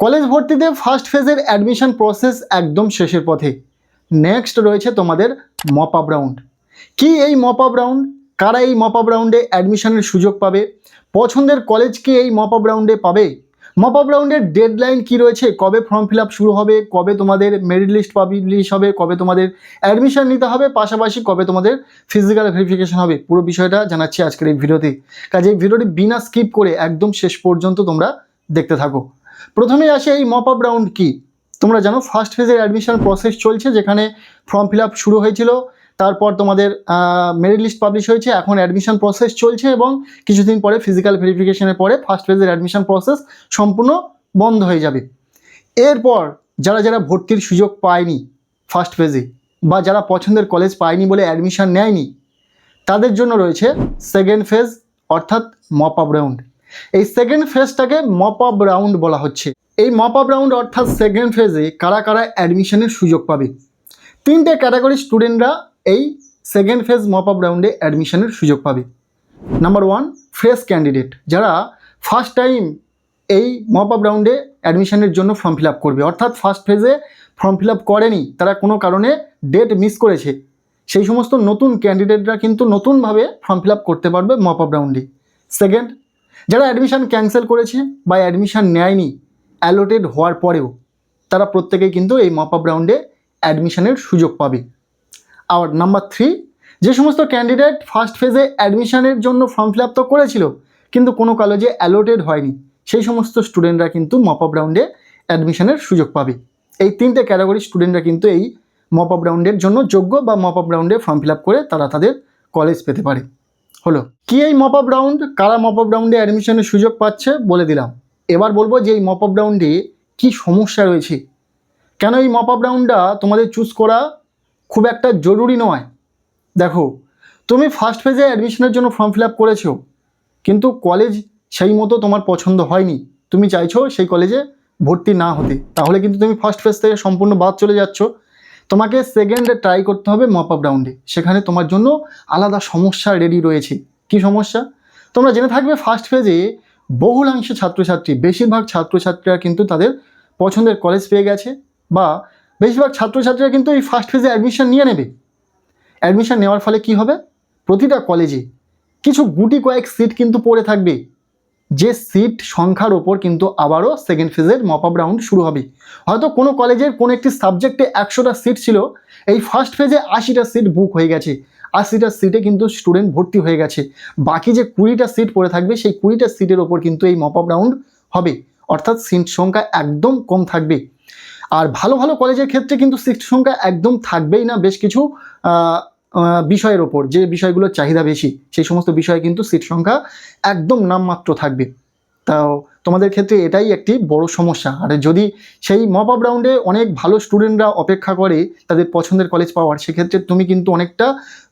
College ভর্তিতে first ফেজের admission process একদম শেষের পথে। নেক্সট রয়েছে তোমাদের মপ আপ রাউন্ড। কি এই মপ আপ রাউন্ড? কারা এই মপ আপ রাউন্ডে অ্যাডমিশনের সুযোগ পাবে? পছন্দের কলেজ কি এই মপ আপ রাউন্ডে পাবে? মপ আপ রাউন্ডের ডেডলাইন কি রয়েছে? কবে ফর্ম ফিল আপ শুরু হবে? কবে তোমাদের মেরিট লিস্ট পাবলিশ হবে? কবে তোমাদের অ্যাডমিশন নিতে হবে? পাশাপাশি কবে তোমাদের ফিজিক্যাল ভেরিফিকেশন হবে? পুরো বিষয়টা জানাচ্ছি আজকের এই ভিডিওতে। কাজে এই ভিডিওটি বিনা স্কিপ করে একদম শেষ পর্যন্ত তোমরা দেখতে থাকো। প্রথমেই আসে এই মপ আপ রাউন্ড কি। তোমরা জানো ফার্স্ট ফেজের অ্যাডমিশন প্রসেস চলছে, যেখানে ফর্ম ফিল আপ শুরু হয়েছিল, তারপর তোমাদের মেরিট লিস্ট পাবলিশ হয়েছে, এখন অ্যাডমিশন প্রসেস চলছে এবং কিছুদিন পরে ফিজিক্যাল ভেরিফিকেশনের পরে ফার্স্ট ফেজের অ্যাডমিশন প্রসেস সম্পূর্ণ বন্ধ হয়ে যাবে। এরপর যারা যারা ভর্তির সুযোগ পায়নি ফার্স্ট ফেজে, বা যারা পছন্দের কলেজ পায়নি বলে অ্যাডমিশন নেয়নি, তাদের জন্য রয়েছে সেকেন্ড ফেজ, অর্থাৎ মপ আপ রাউন্ড। এই সেকেন্ড ফেজটাকে মপ আপ রাউন্ড বলা হচ্ছে। এই মপ আপ রাউন্ড অর্থাৎ সেকেন্ড ফেজে কারা কারা অ্যাডমিশনের সুযোগ পাবে? তিনটে ক্যাটাগরি স্টুডেন্টরা এই সেকেন্ড ফেজ মপ আপ রাউন্ডে অ্যাডমিশনের সুযোগ পাবে। নাম্বার ওয়ান, ফ্রেশ ক্যান্ডিডেট, যারা ফার্স্ট টাইম এই মপ আপ রাউন্ডে অ্যাডমিশনের জন্য ফর্ম ফিল আপ করবে, অর্থাৎ ফার্স্ট ফেজে ফর্ম ফিল আপ করেনি, তারা কোনো কারণে ডেট মিস করেছে, সেই সমস্ত নতুন ক্যান্ডিডেটরা কিন্তু নতুনভাবে ফর্ম ফিল আপ করতে পারবে মপ আপ রাউন্ডে। সেকেন্ড, যারা অ্যাডমিশন ক্যান্সেল করেছে বা অ্যাডমিশন নেয়নি অ্যালোটেড হওয়ার পরেও, তারা প্রত্যেকেই কিন্তু এই মপ আপ রাউন্ডে অ্যাডমিশনের সুযোগ পাবে। আর নাম্বার থ্রি, যে সমস্ত ক্যান্ডিডেট ফার্স্ট ফেজে অ্যাডমিশনের জন্য ফর্ম ফিল আপ তো করেছিল কিন্তু কোনো কলেজে অ্যালোটেড হয়নি, সেই সমস্ত স্টুডেন্টরা কিন্তু মপ আপ রাউন্ডে অ্যাডমিশনের সুযোগ পাবে। এই তিনটে ক্যাটাগরি স্টুডেন্টরা কিন্তু এই মপ আপ রাউন্ডের জন্য যোগ্য, বা মপ আপ রাউন্ডে ফর্ম ফিল আপ করে তারা তাদের কলেজ পেতে পারে। হলো কি এই মপ আপ রাউন্ড? কারা মপ আপ রাউন্ডে অ্যাডমিশনের সুযোগ পাচ্ছে বলে দিলাম। এবার বলবো যে এই মপ আপ রাউন্ডে কী সমস্যা রয়েছে, কেন এই মপ আপ রাউন্ডটা তোমাদের চুজ করা খুব একটা জরুরি নয়। দেখো, তুমি ফার্স্ট ফেজে অ্যাডমিশনের জন্য ফর্ম ফিল আপ করেছো, কিন্তু কলেজ সেই মতো তোমার পছন্দ হয়নি, তুমি চাইছো সেই কলেজে ভর্তি না হতে, তাহলে কিন্তু তুমি ফার্স্ট ফেজ থেকে সম্পূর্ণ বাদ চলে যাচ্ছ। তোমাকে সেকেন্ডে ট্রাই করতে হবে মপ আপ রাউন্ডে। সেখানে তোমার জন্য আলাদা সমস্যা রেডি রয়েছে। কি সমস্যা? তোমরা জেনে থাকবে ফার্স্ট ফেজে বহুলাংশে ছাত্রছাত্রী, বেশিরভাগ ছাত্রছাত্রীরা কিন্তু তাদের পছন্দের কলেজ পেয়ে গেছে, বা বেশিরভাগ ছাত্রছাত্রীরা কিন্তু এই ফার্স্ট ফেজে অ্যাডমিশন নিয়ে নেবে। অ্যাডমিশন নেওয়ার ফলে কি হবে? প্রতিটা কলেজে কিছু গুটি কয়েক সিট কিন্তু পড়ে থাকবে, যে সিট সংখ্যার ওপর কিন্তু আবারও সেকেন্ড ফেজের মপ আপ রাউন্ড শুরু হবে। হয়তো কোনো কলেজের কোনো একটি সাবজেক্টে 100টা সিট ছিল, এই ফার্স্ট ফেজে 80টা সিট বুক হয়ে গেছে, 80টা সিটে কিন্তু স্টুডেন্ট ভর্তি হয়ে গেছে, বাকি যে 20টা সিট পড়ে থাকবে সেই 20টা সিটের ওপর কিন্তু এই মপ আপ রাউন্ড হবে, অর্থাৎ সিট সংখ্যা একদম কম থাকবে। আর ভালো ভালো কলেজের ক্ষেত্রে কিন্তু সিট সংখ্যা একদম থাকবেই না, বেশ কিছু বিষয়ের ওপর, যে বিষয়গুলোর চাহিদা বেশি, সেই সমস্ত বিষয়ে কিন্তু সিট সংখ্যা একদম নামমাত্র থাকবে। তাও তোমাদের ক্ষেত্রে এটাই একটি বড় সমস্যা। আর যদি সেই মপ আপ রাউন্ডে অনেক ভালো স্টুডেন্টরা অপেক্ষা করে তাদের পছন্দের কলেজ পাওয়ার, সেক্ষেত্রে তুমি কিন্তু অনেকটা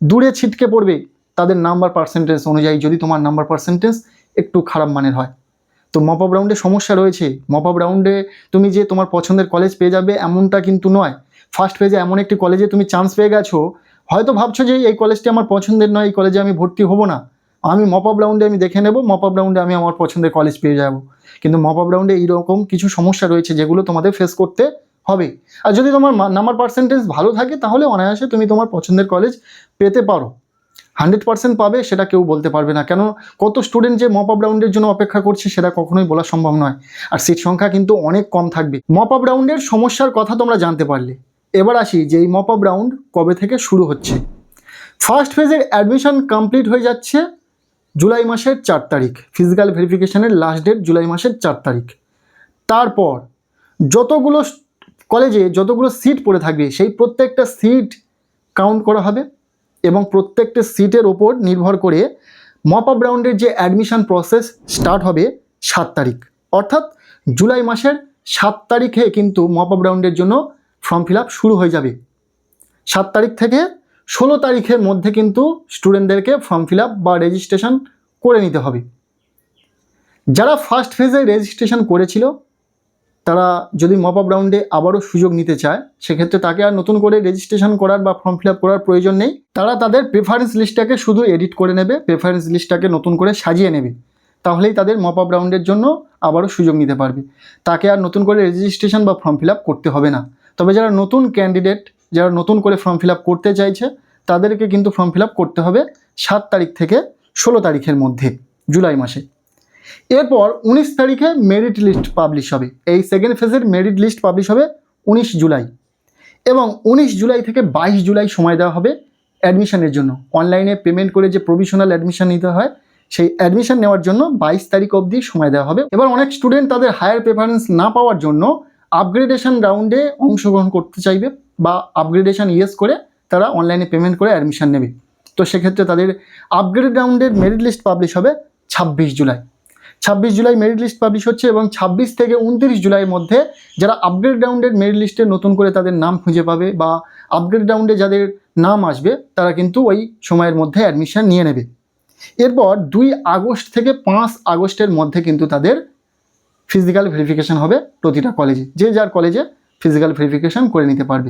দূরে ছিটকে পড়বে তাদের নাম্বার পার্সেন্টেজ অনুযায়ী, যদি তোমার নাম্বার পার্সেন্টেজ একটু খারাপ মানের হয়। তো মপ আপ রাউন্ডে সমস্যা রয়েছে। মপ আপ রাউন্ডে তুমি যে তোমার পছন্দের কলেজ পেয়ে যাবে এমনটা কিন্তু নয়। ফার্স্ট ফেজে এমন একটি কলেজে তুমি চান্স পেয়ে গেছো, হয়তো ভাবছো যে এই কলেজটি আমার পছন্দের নয়, এই কলেজে আমি ভর্তি হব না, আমি মপ আপ রাউন্ডে আমি দেখে নেব, মপ আপ রাউন্ডে আমি আমার পছন্দের কলেজ পেয়ে যাব। কিন্তু মপ আপ রাউন্ডে এইরকম কিছু সমস্যা রয়েছে যেগুলো তোমাদের ফেস করতে হবে। আর যদি তোমার নাম্বার পার্সেন্টেজ ভালো থাকে তাহলে অনায়াসে তুমি তোমার পছন্দের কলেজ পেতে পারো। 100% পাবে সেটা কেউ বলতে পারবে না, কেন কত স্টুডেন্ট যে মপ আপ রাউন্ডের জন্য অপেক্ষা করছে সেটা কখনোই বলা সম্ভব নয়। আর সিট সংখ্যা কিন্তু অনেক কম থাকবে। মপ আপ রাউন্ডের সমস্যার কথা তোমরা জানতে পারলে, এবার আসি যে এই মপ আপ রাউন্ড কবে থেকে শুরু হচ্ছে। ফার্স্ট ফেজের অ্যাডমিশন কমপ্লিট হয়ে যাচ্ছে জুলাই মাসের 4 তারিখ, ফিজিক্যাল ভেরিফিকেশনের লাস্ট ডেট জুলাই মাসের 4 তারিখ। তারপর যতগুলো কলেজে যতগুলো সিট পড়ে থাকবে সেই প্রত্যেকটা সিট কাউন্ট করা হবে, এবং প্রত্যেকটা সিটের ওপর নির্ভর করে মপ আপ রাউন্ডের যে অ্যাডমিশন প্রসেস স্টার্ট হবে 7 তারিখ, অর্থাৎ জুলাই মাসের 7 তারিখে কিন্তু মপ আপ রাউন্ডের জন্য ফর্ম ফিল আপ শুরু হয়ে যাবে। 7 তারিখ থেকে 16 তারিখের মধ্যে কিন্তু স্টুডেন্টদেরকে ফর্ম ফিল আপ বা রেজিস্ট্রেশন করে নিতে হবে। যারা ফার্স্ট ফেজে রেজিস্ট্রেশন করেছিল তারা যদি মপ আপ রাউন্ডে আবারও সুযোগ নিতে চায়, সেক্ষেত্রে তাকে আর নতুন করে রেজিস্ট্রেশন করার বা ফর্ম ফিল আপ করার প্রয়োজন নেই। তারা তাদের প্রেফারেন্স লিস্টটাকে শুধু এডিট করে নেবে, প্রেফারেন্স লিস্টটাকে নতুন করে সাজিয়ে নেবে, তাহলেই তাদের মপ আপ রাউন্ডের জন্য আবারও সুযোগ নিতে পারবে। তাকে আর নতুন করে রেজিস্ট্রেশন বা ফর্ম ফিল আপ করতে হবে না। তবে যারা নতুন ক্যান্ডিডেট, যারা নতুন করে ফর্ম ফিল আপ করতে চাইছে, তাদেরকে কিন্তু ফর্ম ফিল আপ করতে হবে 7 তারিখ থেকে 16 তারিখের মধ্যে, জুলাই মাসে। এরপর 19 তারিখে মেরিট লিস্ট পাবলিশ হবে। এই সেকেন্ড ফেজের মেরিট লিস্ট পাবলিশ হবে 19 জুলাই, এবং 19 জুলাই থেকে 22 জুলাই সময় দেওয়া হবে অ্যাডমিশনের জন্য। অনলাইনে পেমেন্ট করে যে প্রভিশনাল অ্যাডমিশন নিতে হয়, সেই অ্যাডমিশন নেওয়ার জন্য 22 তারিখ অবধি সময় দেওয়া হবে। এবার অনেক স্টুডেন্ট তাদের হায়ার প্রেফারেন্স না পাওয়ার জন্য আপগ্রেডেশন রাউন্ডে অংশগ্রহণ করতে চাইবে, বা আপগ্রেডেশন ইয়েস করে তারা অনলাইনে পেমেন্ট করে অ্যাডমিশন নেবে। তো সেক্ষেত্রে তাদের আপগ্রেড রাউন্ডের মেরিট লিস্ট পাবলিশ হবে 26 July. 26 July merit list publish হচ্ছে, এবং 26 থেকে 29 জুলাইয়ের মধ্যে যারা আপগ্রেড রাউন্ডের মেরিট লিস্টে নতুন করে তাদের নাম খুঁজে পাবে, বা আপগ্রেড রাউন্ডে যাদের নাম আসবে, তারা কিন্তু ওই সময়ের মধ্যে অ্যাডমিশন নিয়ে নেবে। এরপর 2 আগস্ট থেকে 5 আগস্টের মধ্যে কিন্তু তাদের ফিজিক্যাল ভেরিফিকেশান হবে প্রতিটা কলেজে, যে যার কলেজে ফিজিক্যাল ভেরিফিকেশান করে নিতে পারবে।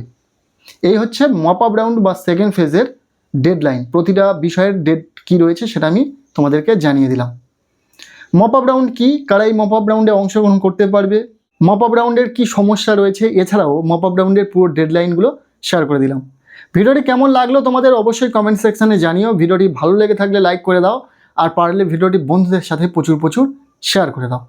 এই হচ্ছে মপ আপ রাউন্ড বা সেকেন্ড ফেজের ডেডলাইন। প্রতিটা বিষয়ের ডেট কী রয়েছে সেটা আমি তোমাদেরকে জানিয়ে দিলাম। মপ আপ রাউন্ড কী, কারা এই মপ আপ রাউন্ডে অংশগ্রহণ করতে পারবে, মপ আপ রাউন্ডের কী সমস্যা রয়েছে, এছাড়াও মপ আপ রাউন্ডের পুরো ডেডলাইনগুলো শেয়ার করে দিলাম। ভিডিওটি কেমন লাগলো তোমাদের অবশ্যই কমেন্ট সেকশানে জানিও। ভিডিওটি ভালো লেগে থাকলে লাইক করে দাও, আর পারলে ভিডিওটি বন্ধুদের সাথে প্রচুর শেয়ার করে দাও।